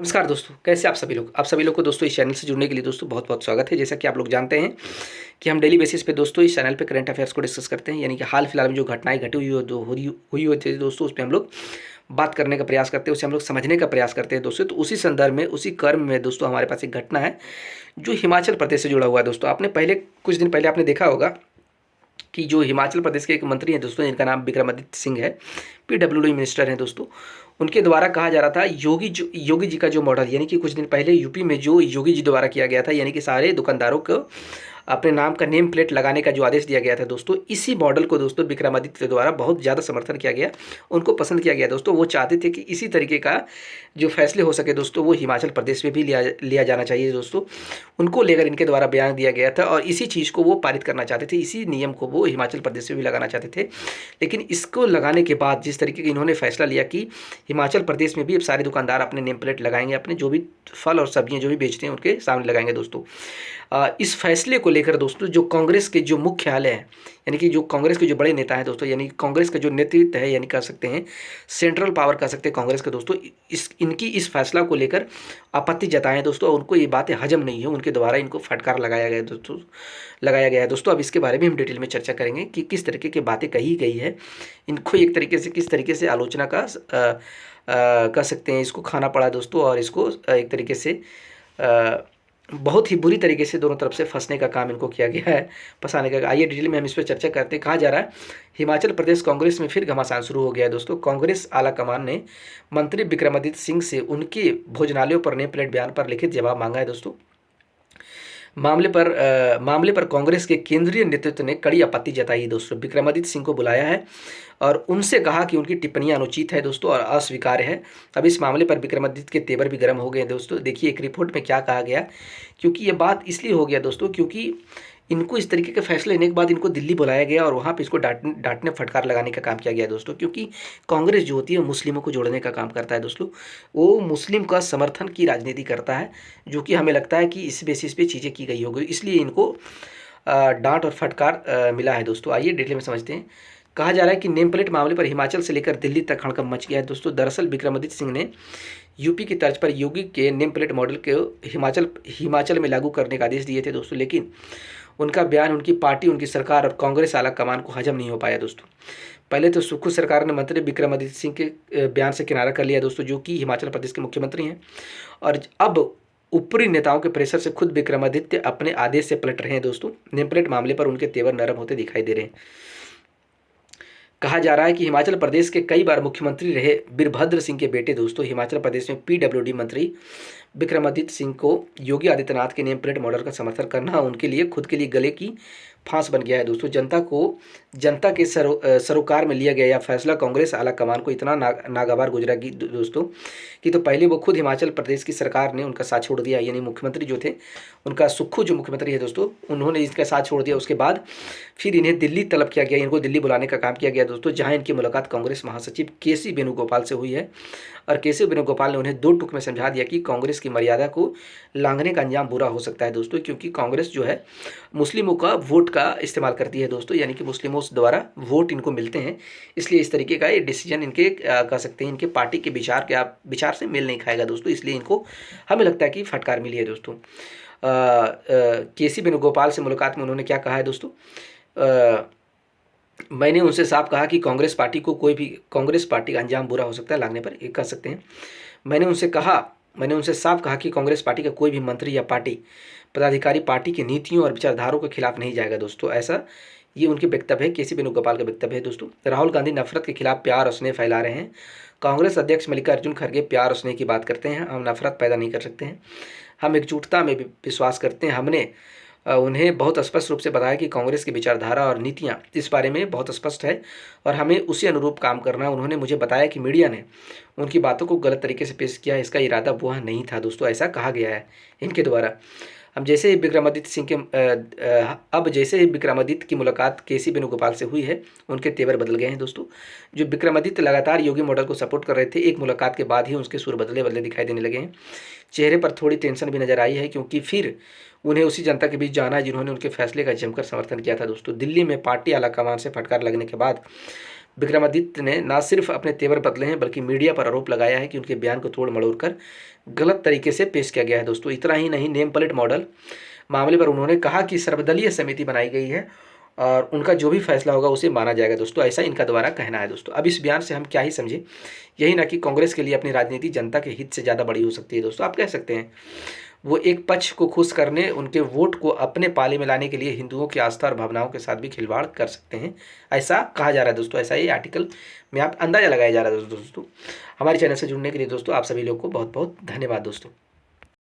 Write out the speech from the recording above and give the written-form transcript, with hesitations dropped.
नमस्कार दोस्तों, कैसे आप सभी लोग को दोस्तों इस चैनल से जुड़ने के लिए दोस्तों बहुत-बहुत स्वागत है। जैसा कि आप लोग जानते हैं कि हम डेली बेसिस पे दोस्तों इस चैनल पे करंट अफेयर्स को डिस्कस करते हैं, यानी कि हाल-फिलहाल में जो घटनाएँ घटी हुई हो जो हुई होती है दोस्तों, उस पे हम लोग बात करने का प्रयास करते हैं, उसे हम लोग समझने का प्रयास करते हैं दोस्तों। तो उसी संदर्भ में, उसी क्रम में दोस्तों हमारे पास एक घटना है, जो हिमाचल प्रदेश से जुड़ा हुआ है दोस्तों। आपने पहले कुछ दिन पहले आपने देखा होगा कि जो हिमाचल प्रदेश के एक मंत्री हैं दोस्तों, जिनका नाम विक्रमादित्य सिंह है, पीडब्ल्यूडी मिनिस्टर हैं दोस्तों। उनके द्वारा कहा जा रहा था योगी जी का जो मॉडल, यानी कि कुछ दिन पहले यूपी में जो योगी जी द्वारा किया गया था, यानी कि सारे दुकानदारों को अपने नाम का नेम प्लेट लगाने का जो आदेश दिया गया था दोस्तों, इसी मॉडल को दोस्तों विक्रमादित्य द्वारा बहुत ज़्यादा समर्थन किया गया, उनको पसंद किया गया दोस्तों। वो चाहते थे कि इसी तरीके का जो फैसले हो सके दोस्तों, वो हिमाचल प्रदेश में भी लिया जाना चाहिए दोस्तों। उनको लेकर इनके द्वारा बयान दिया गया था और इसी चीज़ को वो पारित करना चाहते थे, इसी नियम को वो हिमाचल प्रदेश में भी लगाना चाहते थे। लेकिन इसको लगाने के बाद जिस तरीके का इन्होंने फैसला लिया कि हिमाचल प्रदेश में भी अब सारे दुकानदार अपने नेम प्लेट लगाएंगे, अपने जो भी फल और सब्जियां जो भी बेचते हैं उनके सामने लगाएंगे दोस्तों। इस फैसले को लेकर दोस्तों जो कांग्रेस के जो मुख्यालय हैं, यानी कि जो कांग्रेस के जो बड़े नेता हैं दोस्तों, यानी कि कांग्रेस का जो नेतृत्व है, यानी कह सकते हैं सेंट्रल पावर कह सकते हैं कांग्रेस का दोस्तों, इनकी इस फैसला को लेकर आपत्ति जताएं दोस्तों। और उनको ये बातें हजम नहीं है, उनके द्वारा इनको फटकार लगाया गया है दोस्तों। अब इसके बारे में हम डिटेल में चर्चा करेंगे कि किस तरीके की बातें कही गई है, इनको एक तरीके से किस तरीके से आलोचना का कह सकते हैं, इसको खाना पड़ा दोस्तों। और इसको एक तरीके से बहुत ही बुरी तरीके से दोनों तरफ से फंसने का काम इनको किया गया है, फंसाने का। आइए डिटेल में हम इस पर चर्चा करते हैं। कहा जा रहा है हिमाचल प्रदेश कांग्रेस में फिर घमासान शुरू हो गया है दोस्तों। कांग्रेस आला कमान ने मंत्री विक्रमादित्य सिंह से उनके भोजनालयों पर नेम प्लेट बयान पर लिखित जवाब मांगा है दोस्तों। मामले पर कांग्रेस के केंद्रीय नेतृत्व ने कड़ी आपत्ति जताई है दोस्तों। विक्रमादित्य सिंह को बुलाया है और उनसे कहा कि उनकी टिप्पणियां अनुचित है दोस्तों और अस्वीकार्य है। अब इस मामले पर विक्रमादित्य के तेवर भी गर्म हो गए हैं दोस्तों। देखिए एक रिपोर्ट में क्या कहा गया, क्योंकि ये बात इसलिए हो गया दोस्तों क्योंकि इनको इस तरीके के फैसले लेने के बाद इनको दिल्ली बुलाया गया और वहाँ पे इसको डांटने फटकार लगाने का काम किया गया दोस्तों। क्योंकि कांग्रेस जो होती है मुस्लिमों को जोड़ने का काम करता है दोस्तों, वो मुस्लिम का समर्थन की राजनीति करता है, जो कि हमें लगता है कि इस बेसिस पे चीज़ें की गई होगी, इसलिए इनको डांट और फटकार मिला है दोस्तों। आइए डिटेल में समझते हैं। कहा जा रहा है कि नेम प्लेट मामले पर हिमाचल से लेकर दिल्ली तक हड़कंप मच गया है दोस्तों। दरअसल विक्रमादित्य सिंह ने यूपी की तर्ज पर योगी के नेम प्लेट मॉडल को हिमाचल में लागू करने का आदेश दिए थे दोस्तों, लेकिन उनका बयान उनकी पार्टी, उनकी सरकार और कांग्रेस आला कमान को हजम नहीं हो पाया दोस्तों। पहले तो सुक्खू सरकार ने मंत्री विक्रमादित्य सिंह के बयान से किनारा कर लिया दोस्तों, जो कि हिमाचल प्रदेश के मुख्यमंत्री हैं। और अब ऊपरी नेताओं के प्रेशर से खुद विक्रमादित्य अपने आदेश से पलट रहे हैं दोस्तों। नेम प्लेट मामले पर उनके तेवर नरम होते दिखाई दे रहे हैं। कहा जा रहा है कि हिमाचल प्रदेश के कई बार मुख्यमंत्री रहे वीरभद्र सिंह के बेटे दोस्तों हिमाचल प्रदेश में पीडब्ल्यूडी मंत्री विक्रमादित्य सिंह को योगी आदित्यनाथ के नेम प्लेट मॉडल का समर्थन करना उनके लिए खुद के लिए गले की फांस बन गया है दोस्तों। जनता के सरोकार में लिया गया यह फैसला कांग्रेस आला कमान को इतना नागवार गुजरा कि दोस्तों कि तो पहले वो खुद हिमाचल प्रदेश की सरकार ने उनका साथ छोड़ दिया, यानी मुख्यमंत्री जो थे उनका सुक्खू जो मुख्यमंत्री है दोस्तों, उन्होंने इसका साथ छोड़ दिया। उसके बाद फिर इन्हें दिल्ली तलब किया गया, इनको दिल्ली बुलाने का काम किया गया दोस्तों, जहाँ इनकी मुलाकात कांग्रेस महासचिव केसी वेणुगोपाल से हुई है। और केसी वेणुगोपाल ने उन्हें दो टूक में समझा दिया कि कांग्रेस की मर्यादा को लांघने का अंजाम बुरा हो सकता है दोस्तों, क्योंकि कांग्रेस जो है मुस्लिमों का वोट का इस्तेमाल करती है दोस्तों, यानी कि मुस्लिमों द्वारा वोट इनको मिलते हैं, इसलिए इस तरीके का ये डिसीजन इनके कह सकते हैं इनके पार्टी के विचार से मेल नहीं खाएगा दोस्तों, इसलिए इनको हमें लगता है कि फटकार मिली है दोस्तों। केसी वेणुगोपाल से मुलाकात में उन्होंने क्या कहा है दोस्तों, मैंने उनसे साफ कहा कि कांग्रेस पार्टी का अंजाम बुरा हो सकता है लांघने पर, एक कह सकते हैं। मैंने उनसे साफ कहा कि कांग्रेस पार्टी का कोई भी मंत्री या पार्टी पदाधिकारी पार्टी की नीतियों और विचारधाराओं के खिलाफ नहीं जाएगा दोस्तों। ऐसा ये उनके वक्तव्य है, केसी वेणुगोपाल का वक्तव्य है दोस्तों। राहुल गांधी नफरत के खिलाफ प्यार और स्नेह फैला रहे हैं। कांग्रेस अध्यक्ष मल्लिकार्जुन खड़गे प्यार और स्नेह की बात करते हैं, हम नफरत पैदा नहीं कर सकते हैं, हम एकजुटता में विश्वास करते हैं। हमने उन्हें बहुत स्पष्ट रूप से बताया कि कांग्रेस की विचारधारा और नीतियां इस बारे में बहुत स्पष्ट है और हमें उसी अनुरूप काम करना है। उन्होंने मुझे बताया कि मीडिया ने उनकी बातों को गलत तरीके से पेश किया, इसका इरादा वह नहीं था दोस्तों, ऐसा कहा गया है इनके द्वारा। अब जैसे ही विक्रमादित्य की मुलाकात केसी वेणुगोपाल से हुई है, उनके तेवर बदल गए हैं दोस्तों। जो विक्रमादित्य लगातार योगी मॉडल को सपोर्ट कर रहे थे, एक मुलाकात के बाद ही उसके सुर बदले दिखाई देने लगे हैं। चेहरे पर थोड़ी टेंशन भी नजर आई है, क्योंकि फिर उन्हें उसी जनता के बीच जाना है जिन्होंने उनके फैसले का जमकर समर्थन किया था दोस्तों। दिल्ली में पार्टी आला कमान से फटकार लगने के बाद विक्रमादित्य ने न सिर्फ अपने तेवर बदले हैं बल्कि मीडिया पर आरोप लगाया है कि उनके बयान को तोड़ मड़ोड़ कर गलत तरीके से पेश किया गया है दोस्तों। इतना ही नहीं, नेम प्लेट मॉडल मामले पर उन्होंने कहा कि सर्वदलीय समिति बनाई गई है और उनका जो भी फैसला होगा उसे माना जाएगा दोस्तों, ऐसा इनका दोबारा कहना है दोस्तों। अब इस बयान से हम क्या ही समझे, यही ना कि कांग्रेस के लिए अपनी राजनीति जनता के हित से ज़्यादा बड़ी हो सकती है दोस्तों। आप कह सकते हैं वो एक पक्ष को खुश करने, उनके वोट को अपने पाले में लाने के लिए हिंदुओं की आस्था और भावनाओं के साथ भी खिलवाड़ कर सकते हैं, ऐसा कहा जा रहा है दोस्तों। ऐसा ये आर्टिकल में आप अंदाजा लगाया जा रहा है दोस्तों। हमारे चैनल से जुड़ने के लिए दोस्तों आप सभी लोग को बहुत बहुत धन्यवाद दोस्तों।